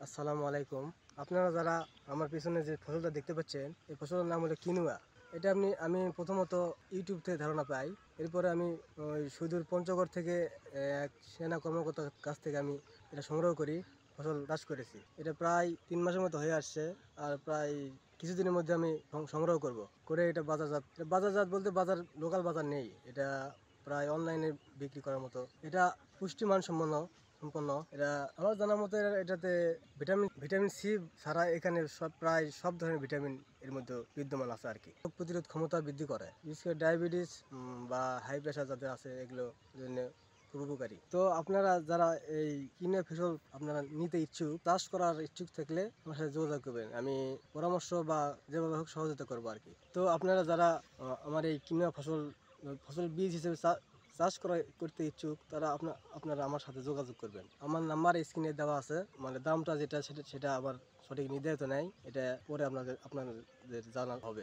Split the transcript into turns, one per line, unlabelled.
আসসালামু আলাইকুম। আপনারা যারা আমার পিছনে যে ফসলটা দেখতে পাচ্ছেন, এই ফসলের নাম হলো কিনুয়া। এটা আমি প্রথমত ইউটিউব থেকে ধারণা পাই। এরপরে আমি ওই সুদূর পঞ্চগড় থেকে এক সেনা কর্মকর্তার কাছ থেকে আমি এটা সংগ্রহ করি, ফসল চাষ করেছি। এটা প্রায় 3 মাসের মতো হয়ে আসছে। আর প্রায় কিছুদিনের মধ্যে আমি সংগ্রহ করব, করে এটা বাজারজাত বলতে লোকাল বাজার নেই। এটা প্রায় অনলাইনে বিক্রি করার মতো। এটা পুষ্টিমান সম্পন্ন। এটা আমার জানার মতে এটাতে ভিটামিন সি ছাড়া এখানে প্রায় সব ধরনের ভিটামিন এর মধ্যে বিদ্যমান আছে আর কি। রোগ প্রতিরোধ ক্ষমতা বৃদ্ধি করে, বিশেষ করে ডায়াবেটিস বা হাই প্রেশার যাদের আছে এগুলো জন্য খুব উপকারী। তো আপনারা যারা এই কিনে ফসল আপনারা নিতে ইচ্ছুক, চাষ করার ইচ্ছুক থাকলে আমার সাথে যোগাযোগ করবেন। আমি পরামর্শ বা যেভাবে হোক সহযোগিতা করবো আর কি। তো আপনারা যারা আমার এই কিনা ফসল বীজ হিসেবে করতে ইচ্ছুক, তারা আপনারা আমার সাথে যোগাযোগ করবেন। আমার নাম্বার স্ক্রিনে দেওয়া আছে, মানে দামটা যেটা সেটা আবার সঠিক নির্ধারিত নাই, এটা পরে আপনাদের জানা হবে।